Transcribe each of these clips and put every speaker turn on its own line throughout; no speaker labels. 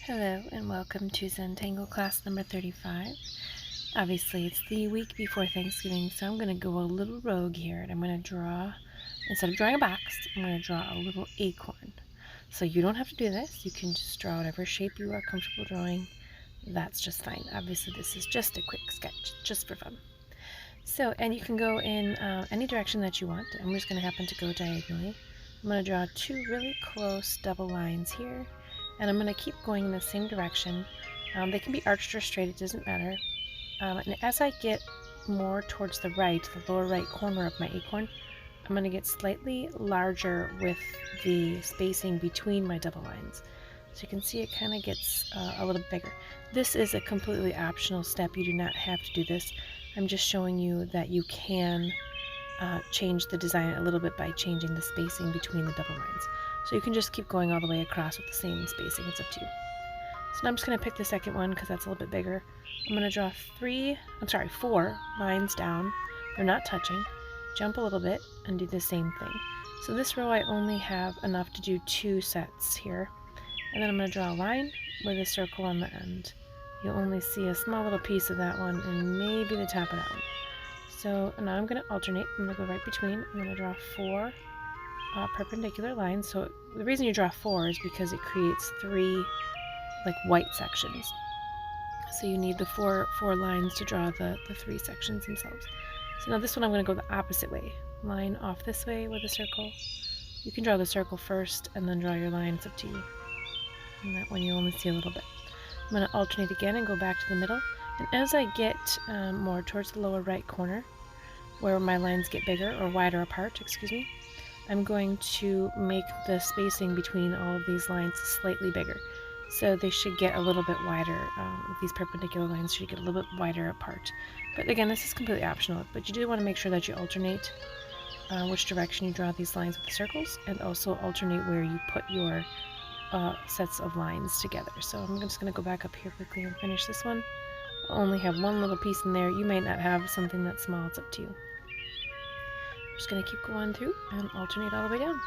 Hello and welcome to Zentangle class number 35. Obviously it's the week before Thanksgiving, so I'm going to go a little rogue here and I'm going to draw, instead of drawing a box, I'm going to draw a little acorn. So you don't have to do this, you can just draw whatever shape you are comfortable drawing. That's just fine. Obviously this is just a quick sketch, just for fun. So, and you can go in any direction that you want. I'm just going to happen to go diagonally. I'm going to draw two really close double lines here, and I'm going to keep going in the same direction. They can be arched or straight, it doesn't matter. And as I get more towards the right, the lower right corner of my acorn, I'm going to get slightly larger with the spacing between my double lines. So you can see it kind of gets a little bigger. This is a completely optional step. You do not have to do this. I'm just showing you that you can change the design a little bit by changing the spacing between the double lines. So you can just keep going all the way across with the same spacing. It's up to you. So now I'm just going to pick the second one because that's a little bit bigger. I'm going to draw four lines down. They're not touching. Jump a little bit and do the same thing. So this row I only have enough to do two sets here. And then I'm going to draw a line with a circle on the end. You'll only see a small little piece of that one and maybe the top of that one. So now I'm going to alternate. I'm going to go right between. I'm going to draw four perpendicular lines. So the reason you draw four is because it creates three like white sections. So you need the four lines to draw the three sections themselves. So now this one I'm going to go the opposite way. Line off this way with a circle. You can draw the circle first and then draw your line. It's up to you. And that one you only see a little bit. I'm going to alternate again and go back to the middle. And as I get more towards the lower right corner, where my lines get bigger or wider apart, I'm going to make the spacing between all of these lines slightly bigger. So they should get a little bit wider. These perpendicular lines should get a little bit wider apart. But again, this is completely optional, but you do want to make sure that you alternate which direction you draw these lines with the circles, and also alternate where you put your sets of lines together. So I'm just going to go back up here quickly and finish this one. I only have one little piece in there. You may not have something that small. It's up to you. I'm just going to keep going through and alternate all the way down.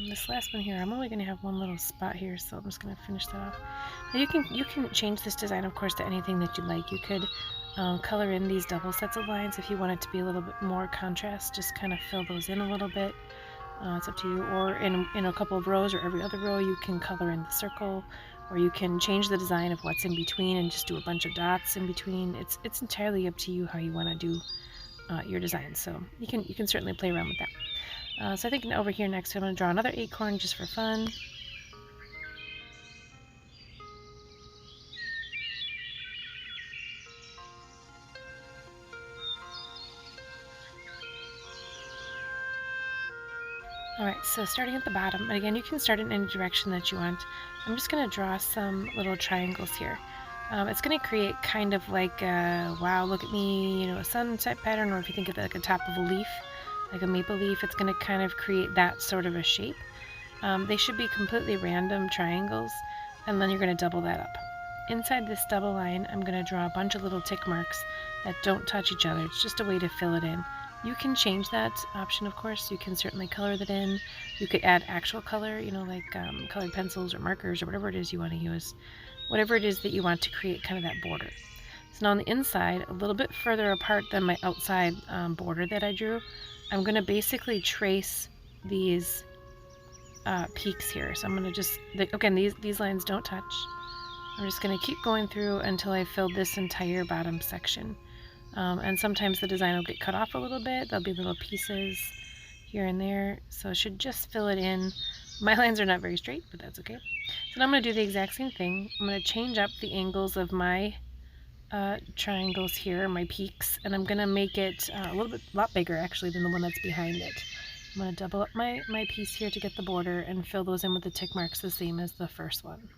This last one here, I'm only going to have one little spot here, so I'm just going to finish that off. Now you can change this design, of course, to anything that you like. You could color in these double sets of lines if you want it to be a little bit more contrast. Just kind of fill those in a little bit. It's up to you. Or in a couple of rows or every other row, you can color in the circle, or you can change the design of what's in between and just do a bunch of dots in between. It's entirely up to you how you want to do your design. So you can certainly play around with that. So I think over here next I'm going to draw another acorn just for fun. Alright, so starting at the bottom, and again you can start in any direction that you want. I'm just going to draw some little triangles here. It's going to create kind of like a, wow, look at me, a sunset pattern, or if you think of it like a top of a leaf, like a maple leaf, it's going to kind of create that sort of a shape. They should be completely random triangles, and then you're going to double that up. Inside this double line, I'm going to draw a bunch of little tick marks that don't touch each other. It's just a way to fill it in. You can change that option, of course. You can certainly color that in. You could add actual color, like colored pencils or markers or whatever it is you want to use. whatever it is that you want to create kind of that border. So now on the inside, a little bit further apart than my outside border that I drew, I'm going to basically trace these peaks here. So I'm going to just, again, these lines don't touch. I'm just going to keep going through until I fill this entire bottom section. And sometimes the design will get cut off a little bit. There'll be little pieces here and there. So I should just fill it in. My lines are not very straight, but that's okay. So now I'm going to do the exact same thing. I'm going to change up the angles of my triangles here, my peaks, and I'm going to make it a lot bigger actually than the one that's behind it. I'm going to double up my piece here to get the border and fill those in with the tick marks the same as the first one.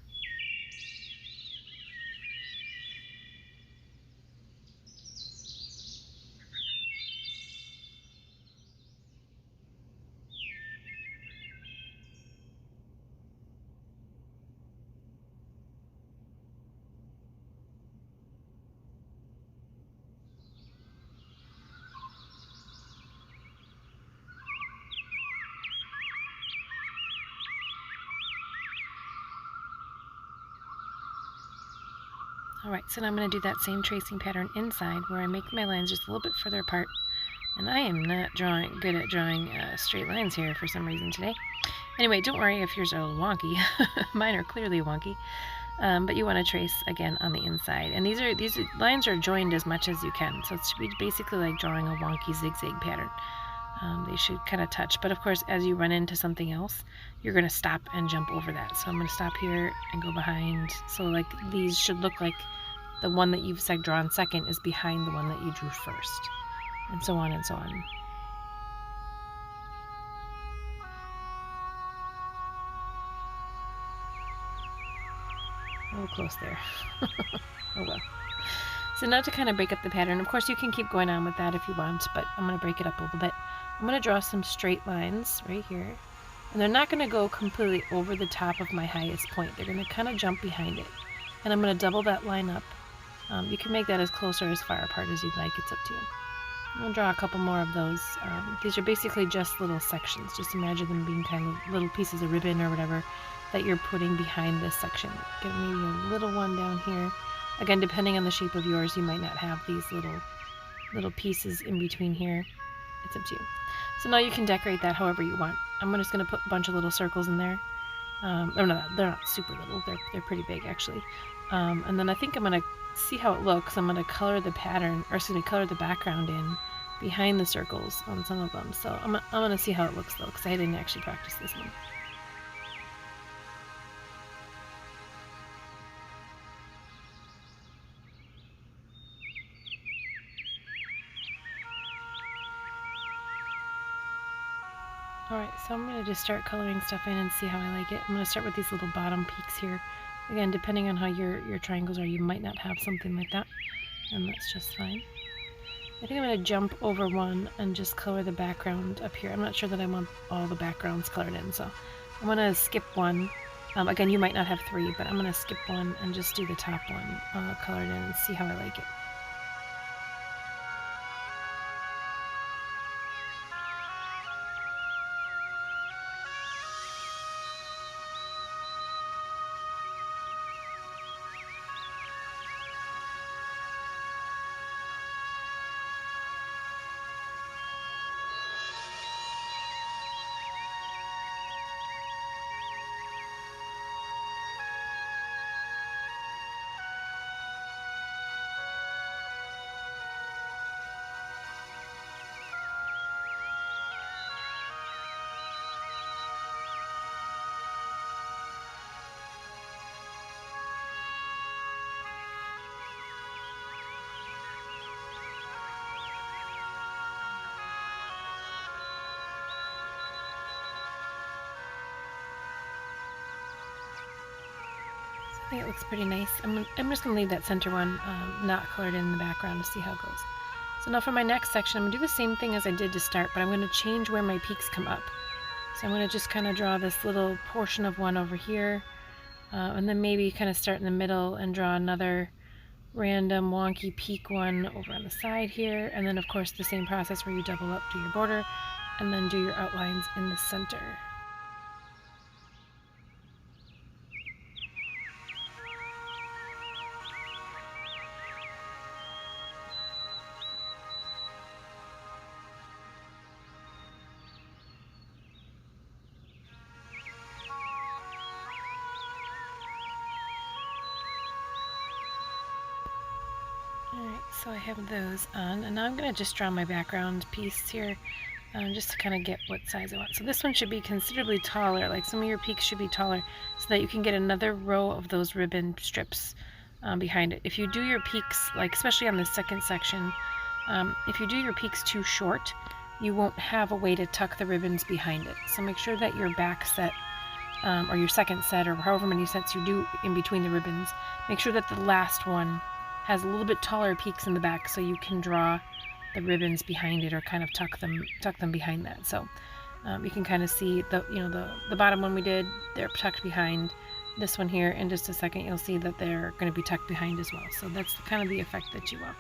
Alright, so now I'm going to do that same tracing pattern inside where I make my lines just a little bit further apart. And I am not good at drawing straight lines here for some reason today. Anyway, don't worry if yours are a little wonky. Mine are clearly wonky. But you want to trace again on the inside. And these lines are joined as much as you can. So it's basically like drawing a wonky zigzag pattern. They should kind of touch. But of course, as you run into something else, you're going to stop and jump over that. So I'm going to stop here and go behind. So like these should look like the one that you've drawn second is behind the one that you drew first. And so on and so on. A little close there. Oh well. So now to kind of break up the pattern, of course you can keep going on with that if you want, but I'm going to break it up a little bit. I'm going to draw some straight lines right here. And they're not going to go completely over the top of my highest point. They're going to kind of jump behind it. And I'm going to double that line up. You can make that as close or as far apart as you'd like. It's up to you. I'm going to draw a couple more of those. These are basically just little sections. Just imagine them being kind of little pieces of ribbon or whatever that you're putting behind this section. Get maybe a little one down here. Again, depending on the shape of yours, you might not have these little pieces in between here. It's up to you. So now you can decorate that however you want. I'm just going to put a bunch of little circles in there. They're not super little. They're pretty big actually. And then I think I'm going to see how it looks. I'm going to color the pattern, or excuse me, color the background in behind the circles on some of them. So I'm going to see how it looks though, because I didn't actually practice this one. Alright, so I'm going to just start coloring stuff in and see how I like it. I'm going to start with these little bottom peaks here. Again, depending on how your triangles are, you might not have something like that, and that's just fine. I think I'm going to jump over one and just color the background up here. I'm not sure that I want all the backgrounds colored in, so I'm going to skip one. Again, you might not have three, but I'm going to skip one and just do the top one colored in and see how I like it. I think it looks pretty nice. I'm just going to leave that center one not colored in the background to see how it goes. So now for my next section, I'm going to do the same thing as I did to start, but I'm going to change where my peaks come up. So I'm going to just kind of draw this little portion of one over here, and then maybe kind of start in the middle and draw another random wonky peak one over on the side here, and then of course the same process where you double up, do your border, and then do your outlines in the center. so I have those on, and now I'm going to just draw my background piece here, just to kind of get what size I want. So this one should be considerably taller, like some of your peaks should be taller, so that you can get another row of those ribbon strips behind it. If you do your peaks, like especially on the second section, if you do your peaks too short, you won't have a way to tuck the ribbons behind it. So make sure that your back set, or your second set, or however many sets you do in between the ribbons, make sure that the last one has a little bit taller peaks in the back, so you can draw the ribbons behind it, or kind of tuck them behind that. So you can kind of see the bottom one we did, they're tucked behind. This one here, in just a second, you'll see that they're going to be tucked behind as well. So that's kind of the effect that you want.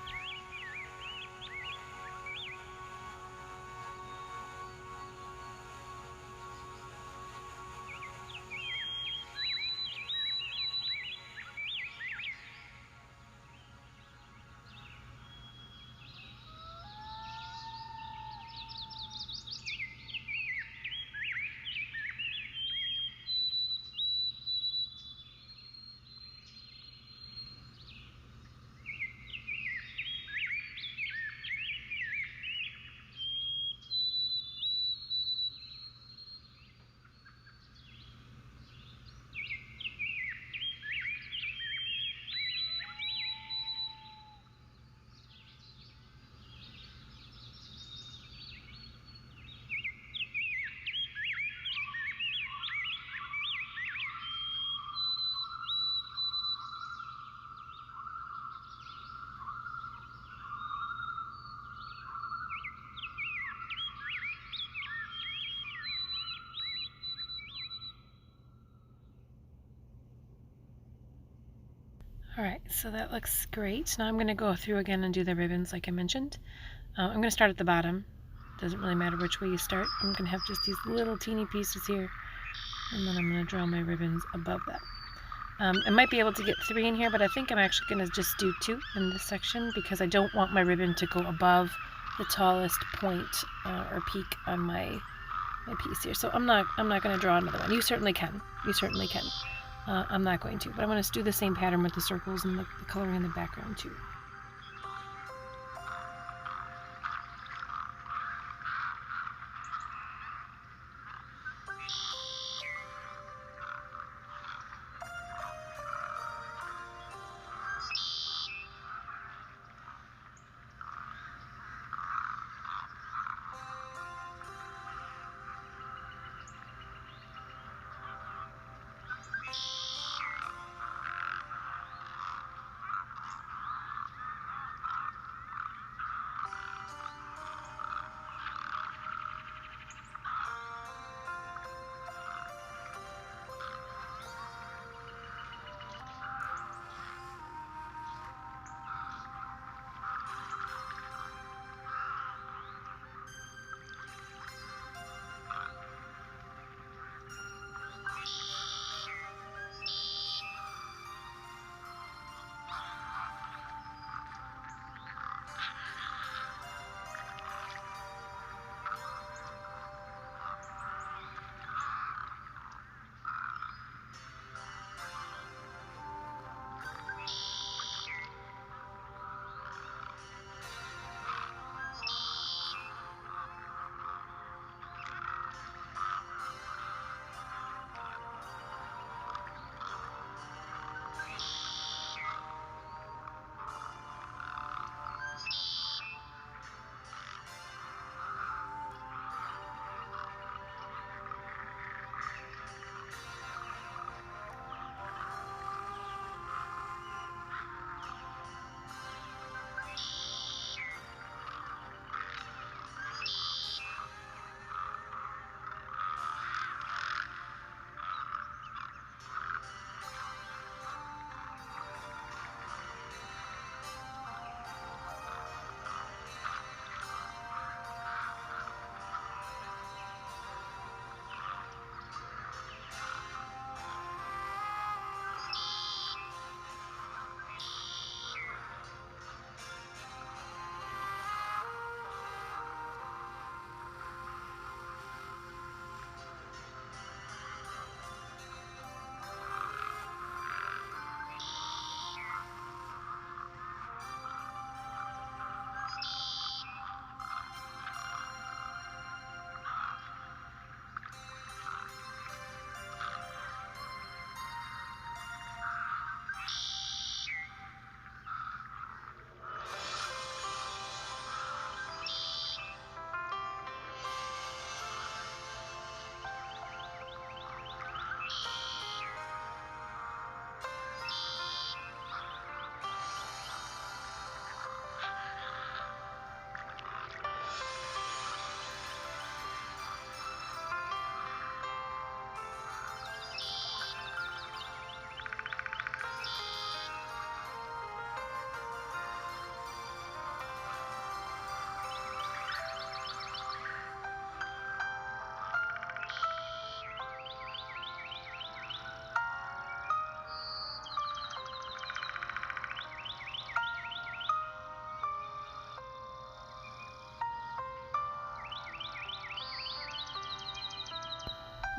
Alright, so that looks great. Now I'm going to go through again and do the ribbons like I mentioned. I'm going to start at the bottom. Doesn't really matter which way you start. I'm going to have just these little teeny pieces here, and then I'm going to draw my ribbons above that. I might be able to get 3 in here, but I think I'm actually going to just do 2 in this section, because I don't want my ribbon to go above the tallest point or peak on my piece here. So I'm not going to draw another one. You certainly can. You certainly can. I'm not going to, but I'm going to do the same pattern with the circles and the coloring in the background too.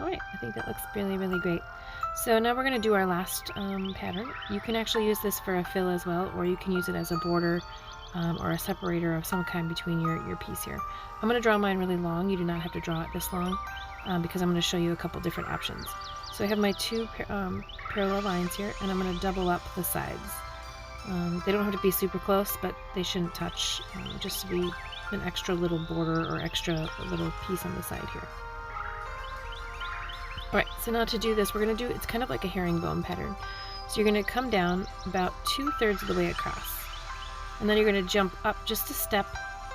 Alright, I think that looks really, really great. So now we're going to do our last pattern. You can actually use this for a fill as well, or you can use it as a border or a separator of some kind between your piece here. I'm going to draw mine really long. You do not have to draw it this long because I'm going to show you a couple different options. So I have my two parallel lines here, and I'm going to double up the sides. They don't have to be super close, but they shouldn't touch, just to be an extra little border or extra little piece on the side here. Alright, so now to do this, we're going to do, it's kind of like a herringbone pattern. So you're going to come down about 2/3 of the way across. And then you're going to jump up just a step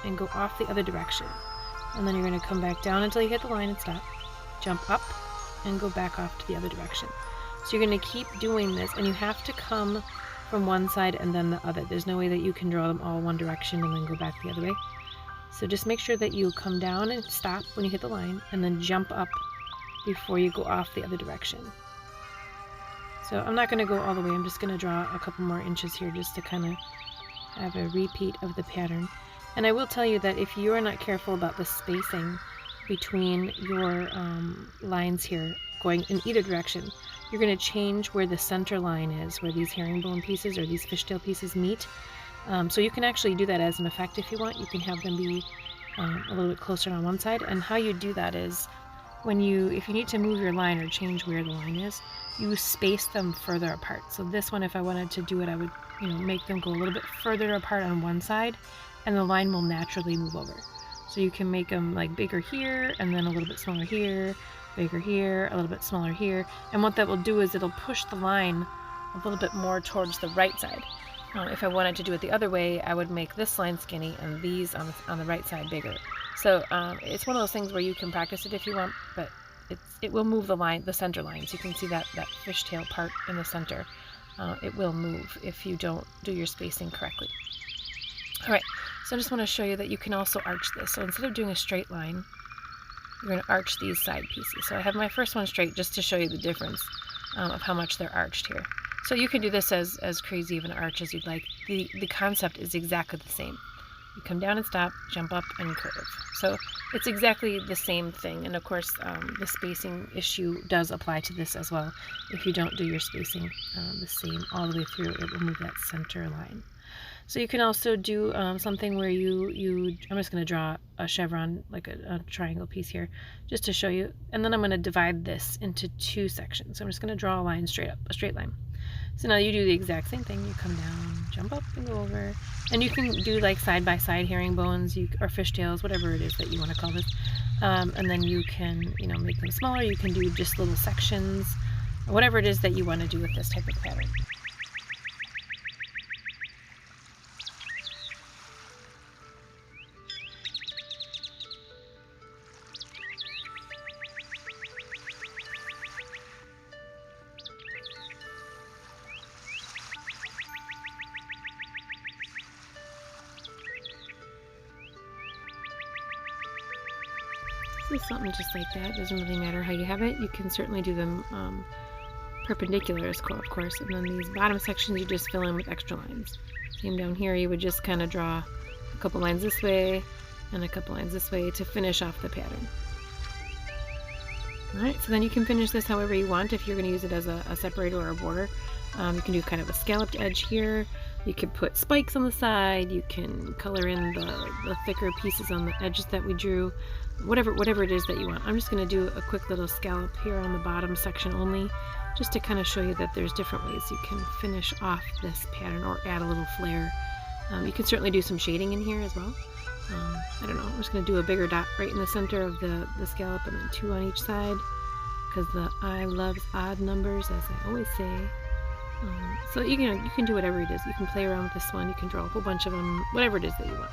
and go off the other direction. And then you're going to come back down until you hit the line and stop. Jump up and go back off to the other direction. So you're going to keep doing this, and you have to come from one side and then the other. There's no way that you can draw them all one direction and then go back the other way. So just make sure that you come down and stop when you hit the line, and then jump up before you go off the other direction. So I'm not going to go all the way, I'm just going to draw a couple more inches here just to kind of have a repeat of the pattern. And I will tell you that if you are not careful about the spacing between your lines here going in either direction, you're going to change where the center line is, where these herringbone pieces or these fishtail pieces meet. So you can actually do that as an effect if you want. You can have them be a little bit closer on one side. And how you do that is, if you need to move your line or change where the line is, you space them further apart. So this one, if I wanted to do it, I would, make them go a little bit further apart on one side, and the line will naturally move over. So you can make them like bigger here, and then a little bit smaller here, bigger here, a little bit smaller here. And what that will do is it'll push the line a little bit more towards the right side. If I wanted to do it the other way, I would make this line skinny and these on the right side bigger. So it's one of those things where you can practice it if you want, but it will move the center lines. You can see that fishtail part in the center. It will move if you don't do your spacing correctly. Alright, so I just want to show you that you can also arch this. So instead of doing a straight line, you're going to arch these side pieces. So I have my first one straight just to show you the difference of how much they're arched here. So you can do this as crazy of an arch as you'd like. The concept is exactly the same. You come down and stop, jump up and curve. So it's exactly the same thing. And of course, the spacing issue does apply to this as well. If you don't do your spacing the same all the way through, it will move that center line. So you can also do something where I'm just going to draw a chevron, like a triangle piece here, just to show you. And then I'm going to divide this into two sections. So I'm just going to draw a line straight up, a straight line. So now you do the exact same thing. You come down, jump up, and go over. And you can do like side-by-side herringbones or fishtails, whatever it is that you want to call this. And then you can, make them smaller. You can do just little sections, whatever it is that you want to do with this type of pattern. So something just like that. Doesn't really matter how you have it. You can certainly do them perpendicular as well, of course. And then these bottom sections you just fill in with extra lines. Same down here, you would just kind of draw a couple lines this way and a couple lines this way to finish off the pattern. Alright, so then you can finish this however you want. If you're going to use it as a separator or a border, you can do kind of a scalloped edge here. You can put spikes on the side. You can color in the thicker pieces on the edges that we drew. Whatever it is that you want. I'm just going to do a quick little scallop here on the bottom section only, just to kind of show you that there's different ways you can finish off this pattern or add a little flair. You can certainly do some shading in here as well. I don't know, I'm just going to do a bigger dot right in the center of the scallop and then two on each side, because the I loves odd numbers, as I always say. So you can do whatever it is. You can play around with this one, you can draw a whole bunch of them, whatever it is that you want.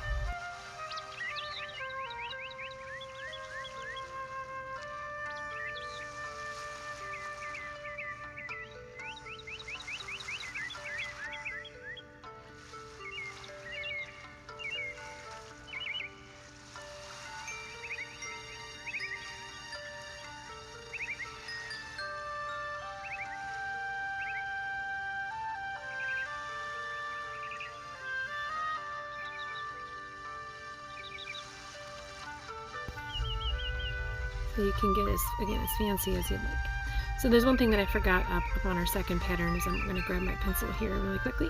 So you can get, again, as fancy as you'd like. So there's one thing that I forgot up on our second pattern is I'm going to grab my pencil here really quickly.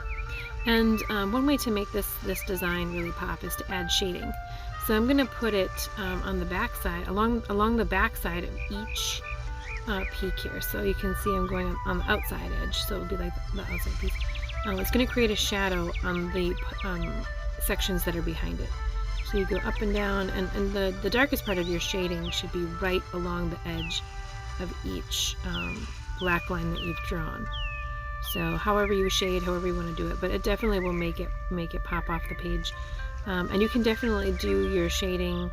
And one way to make this design really pop is to add shading. So I'm going to put it on the back side, along the back side of each peak here. So you can see I'm going on the outside edge, so it'll be like the outside piece. It's going to create a shadow on the sections that are behind it. So you go up and down, and the darkest part of your shading should be right along the edge of each black line that you've drawn. So however you shade, however you want to do it, but it definitely will make it pop off the page. And you can definitely do your shading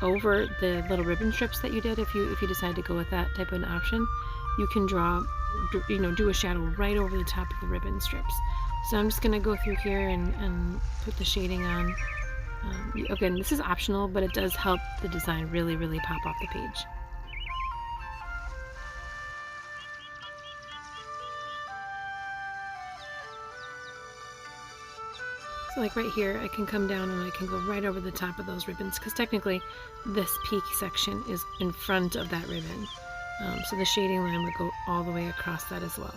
over the little ribbon strips that you did if you decide to go with that type of an option. You can do a shadow right over the top of the ribbon strips. So I'm just going to go through here and put the shading on. Again, this is optional, but it does help the design really, really pop off the page. So like right here, I can come down and I can go right over the top of those ribbons, because technically this peak section is in front of that ribbon. So the shading line would go all the way across that as well.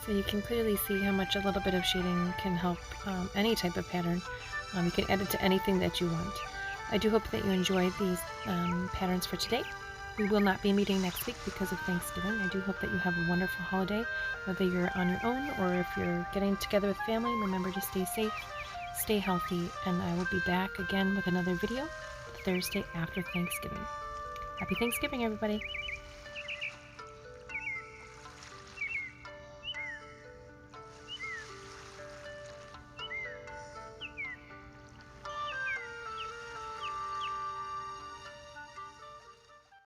So you can clearly see how much a little bit of shading can help any type of pattern. You can add it to anything that you want. I do hope that you enjoyed these patterns for today. We will not be meeting next week because of Thanksgiving. I do hope that you have a wonderful holiday, whether you're on your own or if you're getting together with family. Remember to stay safe, stay healthy, and I will be back again with another video Thursday after Thanksgiving. Happy Thanksgiving, everybody!